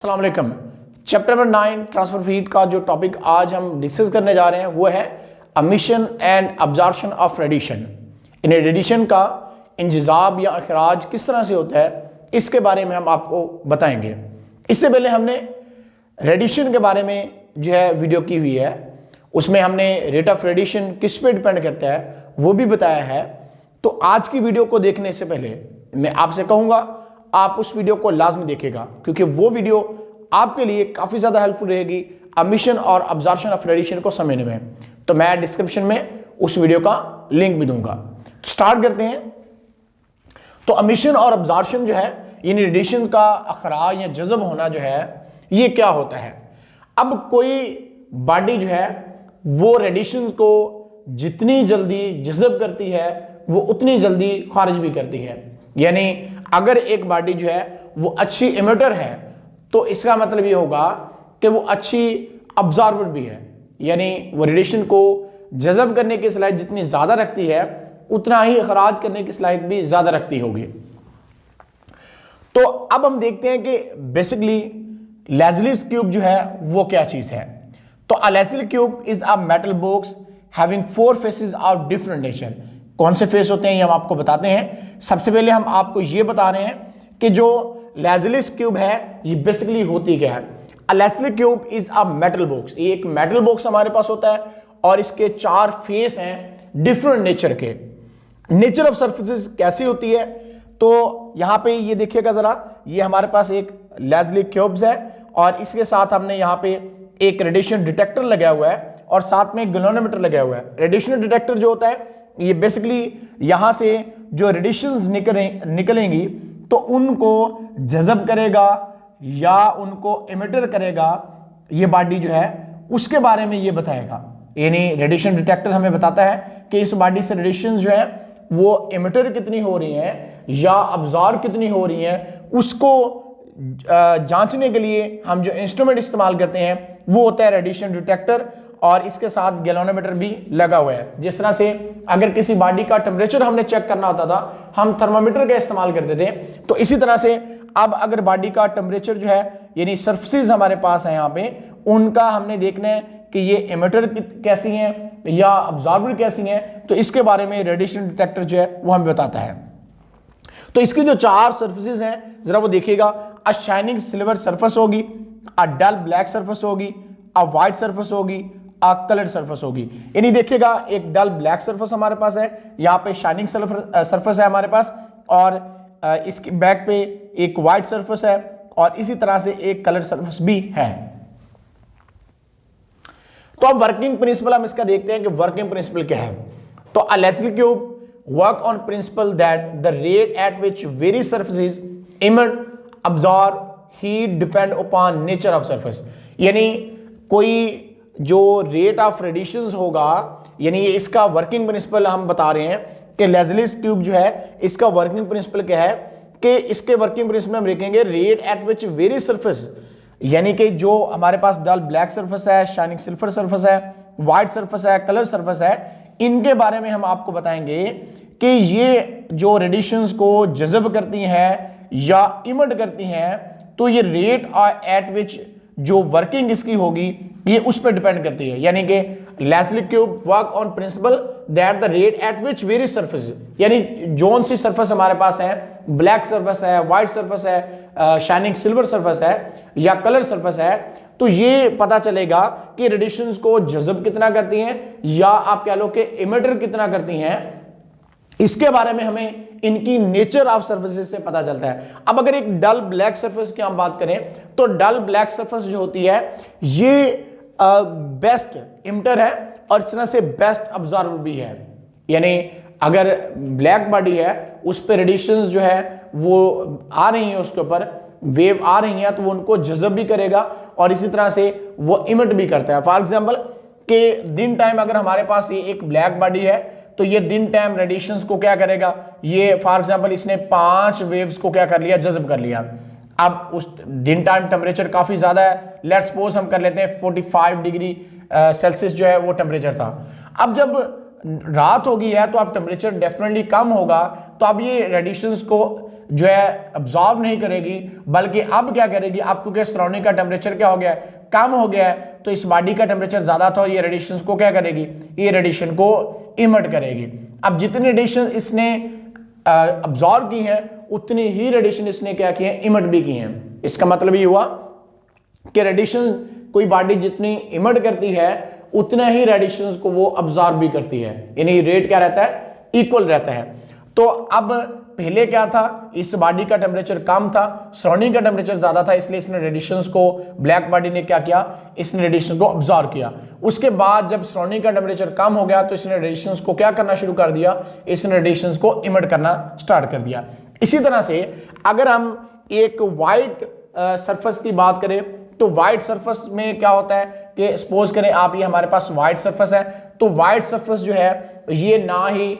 अस्सलाम वालेकुम। Chapter number 9 transfer feed का जो टॉपिक आज हम डिस्कस करने जा रहे हैं वो है emission and absorption of radiation. In radiation का इंजिज़ाब या अखराज किस तरह से होता है इसके बारे में हम आपको बताएंगे। इससे पहले हमने रेडिएशन के बारे में जो है वीडियो की हुई है, उसमें हमने रेट ऑफ रेडिएशन किस पे डिपेंड करता है वो भी बताया है। तो आज की वीडियो को देखने से पहले मैं आपसे कहूँगा आप उस वीडियो को लाजमी देखेगा, क्योंकि वो वीडियो आपके लिए काफ़ी ज़्यादा हेल्पफुल रहेगी एमिशन और अब्जॉर्प्शन ऑफ रेडिएशन को समझने में। तो मैं डिस्क्रिप्शन में उस वीडियो का लिंक भी दूंगा। स्टार्ट करते हैं। तो एमिशन और अब्जॉर्प्शन जो है यानी रेडिएशन का अखराज या जज़ब होना जो है ये क्या होता है। अब कोई बॉडी जो है वो रेडिएशन को जितनी जल्दी जज़ब करती है वो उतनी जल्दी खारिज भी करती है। यानी अगर एक बॉडी जो है वो अच्छी इमिटर है तो इसका मतलब ये होगा कि वो अच्छी अब्जॉर्बर भी है, यानी वो रेडिएशन को जज़ब करने की सलाहियत जितनी ज़्यादा रखती है उतना ही अखराज करने की सलाहियत भी ज़्यादा रखती होगी। तो अब हम देखते हैं कि बेसिकली लेज़लीज़ क्यूब जो है वो क्या चीज़ है। तो a Leslie's cube is a metal box having 4 faces of different nature. कौन से फेस होते हैं ये हम आपको बताते हैं। सबसे पहले हम आपको ये बता रहे हैं कि जो लेज़लीज़ क्यूब है ये बेसिकली होती क्या है। A Leslie's cube is a metal box, ये एक मेटल बॉक्स हमारे पास होता है और इसके 4 फेस हैं डिफरेंट नेचर के। नेचर ऑफ सरफेसेस कैसी होती है तो यहाँ पे ये देखिएगा जरा, ये हमारे पास एक लेज़लीज़ क्यूब्स है और इसके साथ हमने यहाँ पे एक रेडिएशन डिटेक्टर लगाया हुआ है और साथ में एक गैल्वेनोमीटर लगाया हुआ है। रेडिएशन डिटेक्टर जो होता है ये बेसिकली यहाँ से जो रेडिएशंस निकलेंगी तो उनको जज़ब करेगा या उनको इमिटर करेगा, ये बॉडी जो है उसके बारे में ये बताएगा। यानी रेडिएशन डिटेक्टर हमें बताता है कि इस बॉडी से रेडिएशन जो है वो इमिटर कितनी हो रही है या अब्जॉर्ब कितनी हो रही है, उसको जांचने के लिए हम जो इंस्ट्रूमेंट इस्तेमाल करते हैं वो होता है रेडिएशन डिटेक्टर और इसके साथ गैल्वेनोमीटर भी लगा हुआ है। जिस तरह से अगर किसी बॉडी का टेम्परेचर हमने चेक करना होता था हम थर्मामीटर का इस्तेमाल करते थे, तो इसी तरह से अब अगर बॉडी का टेम्परेचर जो है यानी सरफेसेस हमारे पास है यहाँ पे, उनका हमने देखना है कि ये इमिटर कैसी हैं या अब्जॉर्बर कैसी हैं, तो इसके बारे में रेडिएशन डिटेक्टर जो है वो हमें बताता है। तो इसकी जो 4 सरफेसेस हैं जरा वो देखिएगा। अ शाइनिंग सिल्वर सरफेस होगी, अ डल ब्लैक सरफेस होगी, अ व्हाइट सरफेस होगी, कलर्ड सरफेस होगी। यानी देखिएगा एक डल ब्लैक सरफेस हमारे पास है, यहाँ पे शाइनिंग सरफेस है हमारे पास और इसके बैक पे एक व्हाइट सरफेस है और इसी तरह से एक कलर सरफेस भी है। तो अब वर्किंग प्रिंसिपल हम इसका देखते हैं कि वर्किंग प्रिंसिपल क्या है। तो a Leslie's cube work on principle that the rate at which various surfaces emit absorb heat depend upon nature of surface. यानी कोई जो रेट ऑफ रेडिएशंस होगा, यानी इसका वर्किंग प्रिंसिपल हम बता रहे हैं कि लेज़लीज़ क्यूब जो है इसका वर्किंग प्रिंसिपल क्या है कि इसके वर्किंग प्रिंसिपल हम देखेंगे rate at which very surface, यानी कि जो हमारे पास डल ब्लैक सरफेस है, शाइनिंग सिल्वर सरफेस है, व्हाइट सरफेस है, कलर सरफेस है, इनके बारे में हम आपको बताएंगे कि ये जो रेडिएशंस को जज़ब करती हैं या इमिट करती हैं तो ये रेट एट विच जो वर्किंग इसकी होगी ये उस पर डिपेंड करती है। यानी कि Leslie's cube work on principle that the rate at which various surface, यानी जोन सी सरफेस हमारे पास है, ब्लैक सरफेस है, व्हाइट सरफेस है, शाइनिंग सिल्वर सरफेस है या कलर सरफेस है, तो ये पता चलेगा कि रेडिएशंस को जज़ब कितना करती हैं या आप कह लो कि इमिटर कितना करती हैं। इसके बारे में हमें इनकी नेचर ऑफ सरफेसेस से पता चलता है। अब अगर एक डल ब्लैक सरफेस की हम बात करें तो डल ब्लैक सरफेस जो होती है ये बेस्ट इमिटर है और इस तरह से बेस्ट अब्जॉर्बर भी है। यानी अगर ब्लैक बॉडी है उस पर रेडिएशंस जो है वो आ रही है, उसके ऊपर वेव आ रही है तो वो उनको जज़ब भी करेगा और इसी तरह से वो इमिट भी करता है। फॉर एग्जांपल कि दिन टाइम अगर हमारे पास ये एक ब्लैक बॉडी है तो ये दिन टाइम रेडिएशंस को क्या करेगा, ये फॉर एग्जांपल इसने 5 वेव्स को क्या कर लिया, जज़ब कर लिया। अब उस दिन टाइम टेम्परेचर काफ़ी ज़्यादा है, लेट्स सपोज हम कर लेते हैं 45 डिग्री सेल्सियस जो है वो टेम्परेचर था। अब जब रात हो गई है तो अब टेम्परेचर डेफिनेटली कम होगा, तो अब ये रेडिएशंस को जो है अब्जॉर्ब नहीं करेगी, बल्कि अब क्या करेगी, आपको क्या सराउंडिंग का टेम्परेचर क्या हो गया है, कम हो गया है, तो इस बॉडी का टेम्परेचर ज्यादा था और ये रेडिएशन को क्या करेगी, ये रेडिएशन को इमिट करेगी। अब जितनी रेडिएशन इसने अब्जॉर्ब की है उतनी ही रेडिएशन इसने क्या की है, इमिट भी की है। इसका मतलब ये हुआ कि रेडिएशन कोई बॉडी जितनी इमिट करती है उतना ही रेडिएशन को वो अब्जॉर्ब भी करती है, यानी रेट क्या रहता है, इक्वल रहता है। तो अब पहले क्या था, इस बॉडी का टेम्परेचर कम था, सराउंडिंग का टेम्परेचर ज्यादा था, इसलिए इसने रेडिएशंस को, ब्लैक बॉडी ने क्या किया, इसने रेडिएशन को अब्जॉर्ब किया। उसके बाद जब सराउंडिंग का टेम्परेचर कम हो गया तो इसने रेडिएशंस को क्या करना शुरू कर दिया, इसने रेडिएशंस को इमिट करना स्टार्ट कर दिया। इसी तरह से अगर हम एक वाइट सरफेस की बात करें तो वाइट सरफेस में क्या होता है कि सपोज करें आप, ये हमारे पास वाइट सरफेस है, तो वाइट सरफेस जो है ये ना ही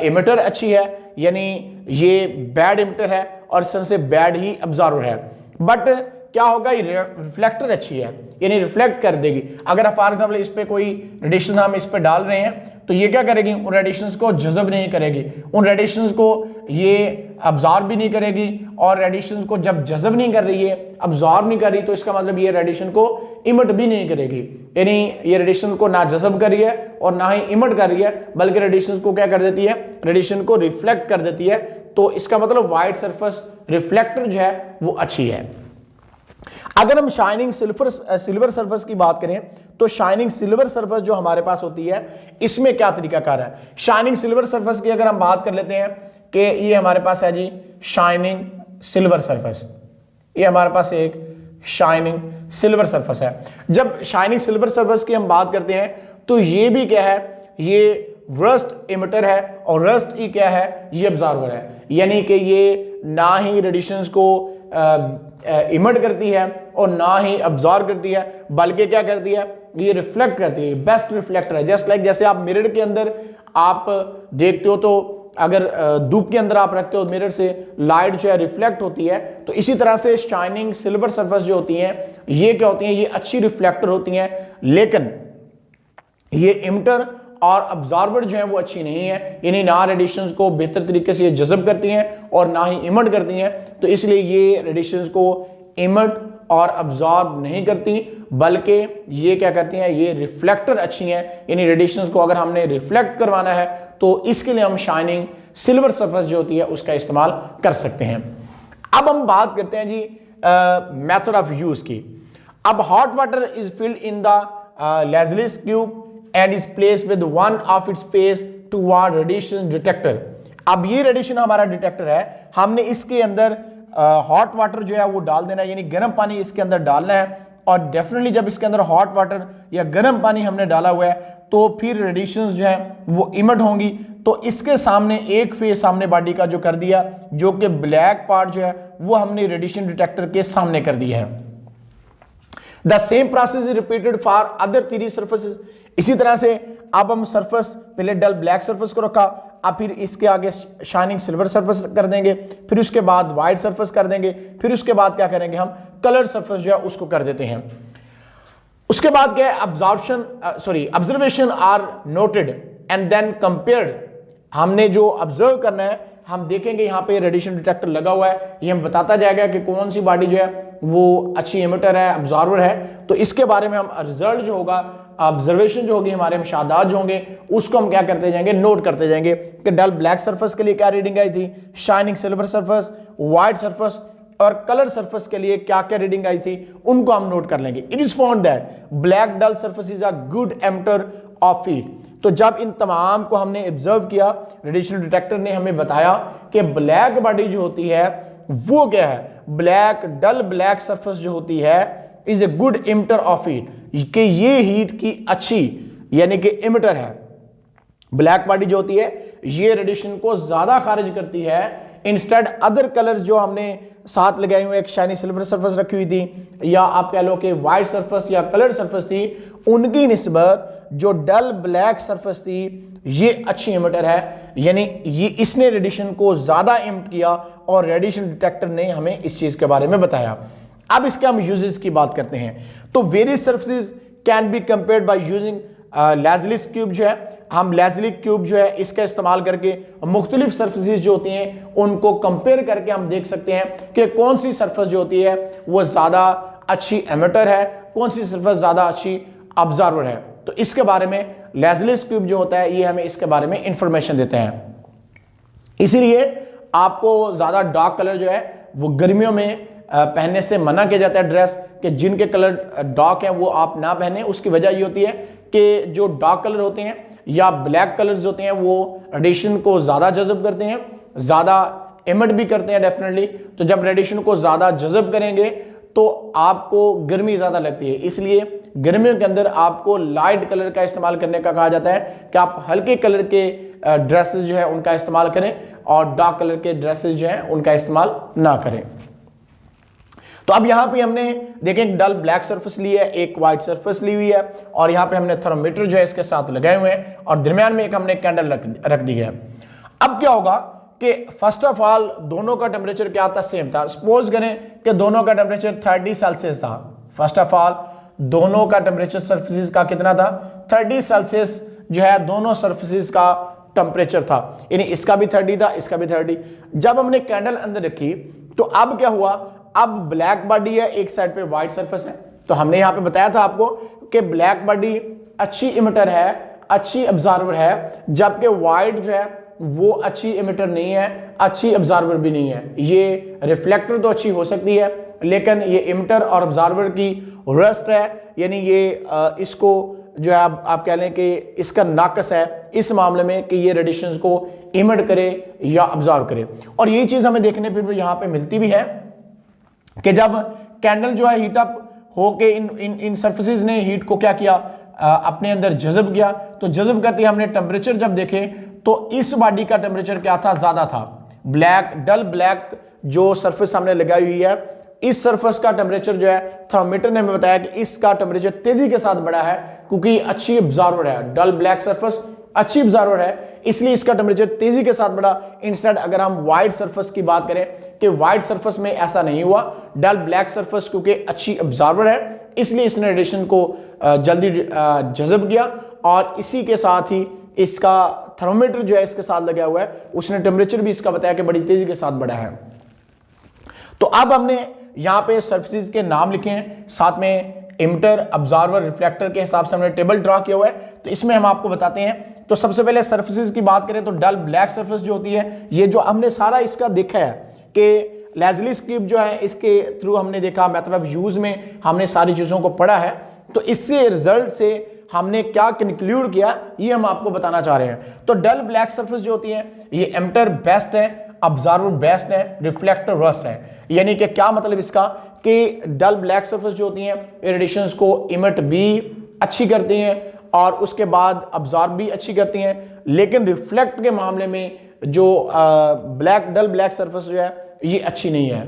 इमिटर अच्छी है, यानी ये बैड इमिटर है और सबसे बैड ही अब्जॉर्बर है, बट क्या होगा, ये रिफ्लेक्टर अच्छी है, यानी रिफ्लेक्ट कर देगी। अगर फॉर एग्जाम्पल इस पे कोई रेडिएशन हम इस पे डाल रहे हैं तो ये क्या करेगी, उन रेडिएशंस को जज़ब नहीं करेगी, उन रेडिएशंस को ये अब्जॉर्ब भी नहीं करेगी, और रेडिएशंस को जब जज़ब नहीं कर रही है, अब्जॉर्ब नहीं कर रही, तो इसका मतलब ये रेडिएशन को इमिट भी नहीं करेगी, यानी ये रेडिएशन को ना जज़ब कर रही है और ना ही इमिट कर रही है, बल्कि रेडिएशन को क्या कर देती है, रेडिएशन को रिफ्लेक्ट कर देती है। तो इसका मतलब व्हाइट सरफेस रिफ्लेक्टर जो है वो अच्छी है। अगर हम शाइनिंग सिल्वर सरफेस की बात करें तो शाइनिंग सिल्वर सरफेस जो हमारे पास होती है इसमें क्या तरीकाकार है। शाइनिंग सिल्वर सरफेस की अगर हम बात कर लेते हैं कि ये हमारे पास है जी शाइनिंग सिल्वर सरफेस, ये हमारे पास एक शाइनिंग सिल्वर सरफेस है। जब शाइनिंग सिल्वर सरफेस की हम बात करते हैं तो ये भी क्या है, ये रस्ट इमिटर है और रस्ट ही क्या है, ये अब्जॉर्बर है, यानी कि ये ना ही रेडिएशंस को इमिट करती है और ना ही अब्जॉर्ब करती है, बल्कि क्या करती है, ये रिफ्लेक्ट करती है, बेस्ट रिफ्लेक्टर है। जस्ट लाइक जैसे आप मिरर के अंदर आप देखते हो तो अगर धूप के अंदर आप रखते हो मिरर से लाइट जो है रिफ्लेक्ट होती है, तो इसी तरह से शाइनिंग सिल्वर सरफेस जो होती हैं ये क्या होती हैं, ये अच्छी रिफ्लेक्टर होती हैं, लेकिन ये इमिटर और अब्जॉर्बर जो है वो अच्छी नहीं है, यानी ना रेडिएशंस को बेहतर तरीके से ये जज़ब करती हैं और ना ही इमिट करती हैं, तो इसलिए ये रेडिएशंस को इमिट और अब्जॉर्ब नहीं करती, बल्कि ये क्या करती हैं, ये रिफ्लेक्टर अच्छी हैं, यानी रेडिएशंस को अगर हमने रिफ्लेक्ट करवाना है तो इसके लिए हम शाइनिंग सिल्वर सरफेस जो होती है उसका इस्तेमाल कर सकते हैं। अब हम बात करते हैं जी मेथड ऑफ यूज की। अब hot water is filled in the Leslie's cube and is placed with one of its face toward radiation detector। अब ये रेडिएशन हमारा डिटेक्टर है, हमने इसके अंदर हॉट वाटर जो है वो डाल देना है, यानी गर्म पानी इसके अंदर डालना है, और डेफिनेटली जब इसके अंदर हॉट वाटर या गर्म पानी हमने डाला हुआ है तो फिर रेडिएशंस जो है वो इमिट होंगी। तो इसके सामने एक फेस सामने बॉडी का जो कर दिया, जो कि ब्लैक पार्ट जो है वो हमने रेडिएशन डिटेक्टर के सामने कर दिया है। The same process is repeated for other 3 surfaces. इसी तरह से अब हम सरफेस पहले डल ब्लैक सरफेस को रखा, अब फिर इसके आगे शाइनिंग सिल्वर सरफेस कर देंगे, फिर उसके बाद व्हाइट सरफेस कर देंगे, फिर उसके बाद क्या करेंगे, हम कलर सरफेस जो है उसको कर देते हैं। उसके बाद क्या है, observation are noted and then compared. हमने जो ऑब्जर्व करना है, हम देखेंगे यहाँ पे रेडिएशन डिटेक्टर लगा हुआ है, ये हम बताता जाएगा कि कौन सी बॉडी जो है वो अच्छी इमिटर है, अब्जॉर्बर है, तो इसके बारे में हम रिजल्ट जो होगा, ऑब्जर्वेशन जो होगी, हमारे मुशाहदात जो होंगे उसको हम क्या करते जाएंगे, नोट करते जाएंगे कि डल ब्लैक सरफेस के लिए क्या रीडिंग आई थी, shining silver surface, white surface और कलर सरफेस के लिए क्या क्या रीडिंग आई थी, उनको हम नोट कर लेंगे। It is found that black dull surface is a good emitter of heat. तो जब इन तमाम को हमने ऑब्जर्व किया, रेडिएशन डिटेक्टर ने हमें बताया कि ब्लैक बॉडी जो होती है वो क्या है, ब्लैक डल ब्लैक सरफेस जो होती है is a good emitter of heat, कि ये हीट की अच्छी यानी कि इमिटर है। ब्लैक बॉडी जो होती है ये रेडिएशन को ज्यादा खारिज करती है, इंस्टेड अदर कलर्स जो हमने साथ लगाए हुए, एक शाइनी सिल्वर सरफेस रखी हुई थी या आप कह लो कि व्हाइट सरफेस या कलर सरफेस थी, उनकी निस्बत जो डल ब्लैक सरफेस थी ये अच्छी इमिटर है, यानी ये इसने रेडिएशन को ज्यादा इमिट किया और रेडिएशन डिटेक्टर ने हमें इस चीज के बारे में बताया। अब इसके हम यूजेस की बात करते हैं। तो various surfaces can be compared by using Leslie's cube जो है, हम लेज़ली क्यूब जो है इसका इस्तेमाल करके मुख्तलिफ सरफेसेस जो होती हैं उनको कंपेयर करके हम देख सकते हैं कि कौन सी सरफेस जो होती है वो ज़्यादा अच्छी एमिटर है, कौन सी सरफेस ज़्यादा अच्छी ऑब्जर्वर है। तो इसके बारे में लेज़ली क्यूब जो होता है ये हमें इसके बारे में इंफॉर्मेशन देते हैं। इसीलिए आपको ज़्यादा डार्क कलर जो है वो गर्मियों में पहनने से मना किया जाता है ड्रेस, कि जिनके कलर डार्क है वो आप ना पहने। उसकी वजह ये होती है कि जो डार्क कलर होते हैं या ब्लैक कलर्स होते हैं वो रेडिएशन को ज़्यादा जज़ब करते हैं, ज़्यादा एमिट भी करते हैं डेफिनेटली। तो जब रेडिएशन को ज़्यादा जज़ब करेंगे तो आपको गर्मी ज़्यादा लगती है, इसलिए गर्मियों के अंदर आपको लाइट कलर का इस्तेमाल करने का कहा जाता है कि आप हल्के कलर के ड्रेसेस जो है उनका इस्तेमाल करें और डार्क कलर के ड्रेसेस जो है उनका इस्तेमाल ना करें। तो अब यहाँ पे हमने देखें एक डल ब्लैक सरफेस ली है, एक वाइट सरफेस ली हुई है और यहाँ पे हमने थर्मोमीटर जो है इसके साथ लगाए हुए हैं और दरमियान में एक हमने कैंडल रख दी है। अब क्या होगा कि फर्स्ट ऑफ ऑल दोनों का टेम्परेचर क्या था, सेम था। सपोज करें कि दोनों का टेम्परेचर 30 सेल्सियस था। फर्स्ट ऑफ ऑल दोनों का टेम्परेचर सरफेसेस का कितना था, 30 सेल्सियस जो है दोनों सरफेसेस का टेम्परेचर था, यानी इसका भी 30 था, इसका भी 30। जब हमने कैंडल अंदर रखी तो अब क्या हुआ, अब ब्लैक बॉडी है, एक साइड पे व्हाइट सरफेस है। तो हमने यहाँ पे बताया था आपको कि ब्लैक बॉडी अच्छी इमिटर है, अच्छी ऑब्जर्वर है, जबकि व्हाइट जो है वो अच्छी इमिटर नहीं है, अच्छी ऑब्जर्वर भी नहीं है। ये रिफ्लेक्टर तो अच्छी हो सकती है लेकिन ये इमिटर और ऑब्जर्वर की रस्ट है, यानी ये इसको जो है आप कह लें कि इसका नाकस है इस मामले में कि ये रेडिएशंस को इमिट करे या ऑब्जर्व करे। और ये चीज़ हमें देखने पर यहाँ पे मिलती भी है कि जब कैंडल जो है हीट अप होके इन सरफेसेस ने हीट को क्या किया, अपने अंदर जज़ब किया। तो जज़ब करते हमने टेम्परेचर जब देखे तो इस बॉडी का टेम्परेचर क्या था, ज़्यादा था। ब्लैक डल ब्लैक जो सरफेस हमने लगाई हुई है, इस सरफेस का टेम्परेचर जो है थर्मोमीटर ने हमें बताया कि इसका टेम्परेचर तेजी के साथ बढ़ा है क्योंकि अच्छी ऑब्जर्वर है। डल ब्लैक सरफेस अच्छी ऑब्जर्वर है इसलिए इसका टेम्परेचर तेजी के साथ बढ़ा। इंस्टेड अगर हम व्हाइट सरफेस की बात करें कि व्हाइट सरफेस में ऐसा नहीं हुआ, डल ब्लैक सरफेस क्योंकि अच्छी ऑब्जर्वर है इसलिए इसने रेडिएशन को जल्दी जज़ब किया और इसी के साथ ही इसका थर्मोमीटर जो है इसके साथ लगा हुआ है, उसने टेम्परेचर भी इसका बताया कि बड़ी तेजी के साथ बढ़ा है। तो अब हमने यहाँ पे सरफेसेस के नाम लिखे हैं, साथ में इमिटर, ऑब्जर्वर, रिफ्लेक्टर के हिसाब से हमने टेबल ड्रा किया हुआ है। तो इसमें हम आपको बताते हैं। तो सबसे पहले सरफेसेस की बात करें तो डल ब्लैक सरफेस जो होती है, ये जो हमने सारा इसका देखा है कि लेज़ली क्यूब जो है इसके थ्रू हमने देखा, मेथड ऑफ यूज में हमने सारी चीज़ों को पढ़ा है। तो इससे रिजल्ट से हमने क्या कंक्लूड किया ये हम आपको बताना चाह रहे हैं। तो डल ब्लैक सरफेस जो होती है ये एमिटर बेस्ट है, ऑब्जर्वर बेस्ट है, रिफ्लेक्टर वर्स्ट है। यानी कि क्या मतलब इसका कि डल ब्लैक सरफेस जो होती हैं रेडिएशंस को इमिट भी अच्छी करती हैं और उसके बाद ऑब्जर्व भी अच्छी करती हैं, लेकिन रिफ्लेक्ट के मामले में जो डल ब्लैक सरफेस जो है ये अच्छी नहीं है।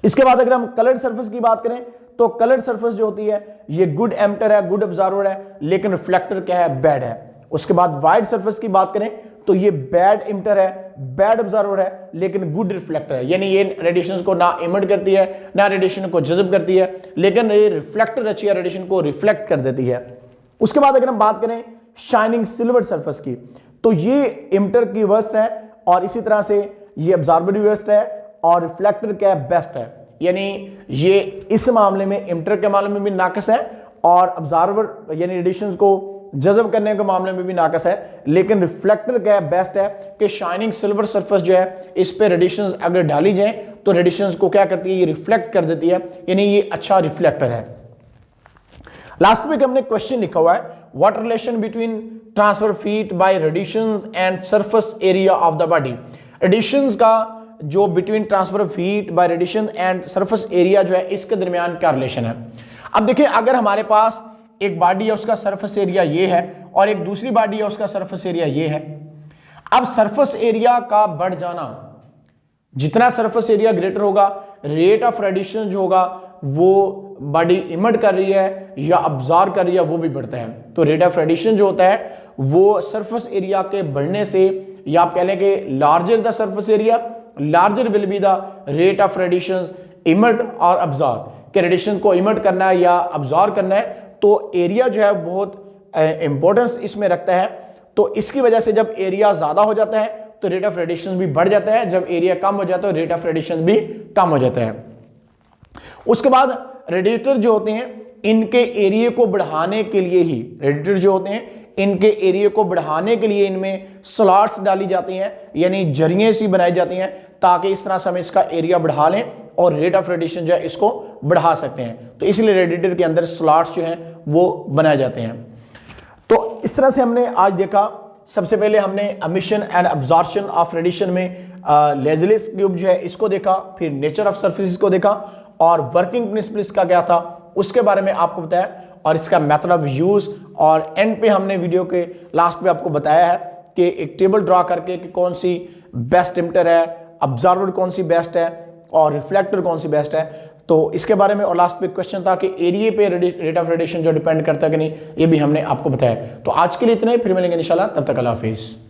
इसके बाद अगर हम कलर्ड सरफेस की बात करें तो कलर्ड सरफेस जो होती है ये गुड एमिटर है, गुड ऑब्जर्वर है, लेकिन रिफ्लेक्टर क्या है, बैड है। उसके बाद व्हाइट सरफेस की बात करें तो ये बैड इमिटर है, बैड ऑब्जर्वर है, लेकिन गुड रिफ्लेक्टर है। यानी ये रेडिएशन को ना इमिट करती है ना रेडिएशन को जज़ब करती है, लेकिन ये रिफ्लेक्टर अच्छी है, रेडिएशन को रिफ्लेक्ट कर देती है। उसके बाद अगर हम बात करें शाइनिंग सिल्वर सरफेस की तो ये इमिटर की वर्स्ट है और इसी तरह से ये ऑब्जर्वर भी वर्स्ट है और रिफ्लेक्टर क्या है, बेस्ट है। यानी ये इस मामले में इमिटर के मामले में भी नाकस है और ऑब्जर्वर यानी रेडिएशंस को जज़ब करने के मामले में भी नाकस है, लेकिन रिफ्लेक्टर क्या है, बेस्ट है कि शाइनिंग सिल्वर सरफेस जो है इस पे रेडिएशंस अगर डाली जाए तो रेडिएशंस को क्या करती है, ये रिफ्लेक्ट कर देती है, यानी ये अच्छा रिफ्लेक्टर है। लास्ट में हमने क्वेश्चन लिखा हुआ है, what relation between transfer feet by radiations and surface area of the body. Radiations का जो between transfer of heat bye radiation and surface area जो है इसके दरमियान क्या रिलेशन है। अब देखिए अगर हमारे पास एक बॉडी है उसका सरफेस एरिया ये है और एक दूसरी बॉडी है उसका सरफेस एरिया ये है। अब सरफेस एरिया का बढ़ जाना, जितना सरफेस एरिया ग्रेटर होगा रेट ऑफ रेडिएशन जो होगा वो बॉडी इमिट कर रही है या ऑब्जर्व कर रही है वो भी बढ़ता है। तो रेट ऑफ रेडिएशन जो होता है वो सरफेस एरिया के बढ़ने से, या आप कह लें कि larger the surface area larger will be the rate of radiation emit और ऑब्जर्व। के रेडिएशन को इमिट करना है या ऑब्जर्व करना है तो एरिया जो है बहुत इंपॉर्टेंस इसमें रखता है। तो इसकी वजह से जब एरिया ज़्यादा हो जाता है तो रेट ऑफ रेडिएशन भी बढ़ जाता है, जब एरिया कम हो जाता है तो रेट ऑफ रेडिएशन भी कम हो जाता है। उसके बाद रेडिएटर जो होते हैं इनके एरिया को बढ़ाने के लिए ही, रेडिएटर जो होते हैं इनके एरिया को बढ़ाने के लिए इनमें स्लॉट्स डाली जाती हैं, यानी जरिए सी बनाई जाती हैं, ताकि इस तरह से हम इसका एरिया बढ़ा लें और रेट ऑफ रेडिएशन जो है इसको बढ़ा सकते हैं। तो इसलिए रेडिएटर के अंदर स्लॉट्स जो हैं वो बनाए जाते हैं। तो इस तरह से हमने आज देखा, सबसे पहले हमने emission and absorption of radiation में लेज़रस ट्यूब जो है इसको देखा, फिर नेचर ऑफ सरफेस को देखा और वर्किंग प्रिंसिपल इसका क्या था उसके बारे में आपको बताया और इसका मेथड ऑफ यूज, और एंड पे हमने वीडियो के लास्ट पे आपको बताया है कि एक टेबल ड्रा करके कि कौन सी बेस्ट एमिटर है, ऑब्जर्वर कौन सी बेस्ट है और रिफ्लेक्टर कौन सी बेस्ट है। तो इसके बारे में और लास्ट पे क्वेश्चन था कि एरिया पे रेट ऑफ रेडिएशन जो डिपेंड करता है कि नहीं, ये भी हमने आपको बताया। तो आज के लिए इतना ही, फिर मिलेंगे इंशाल्लाह, तब तक अल्लाह हाफिज़।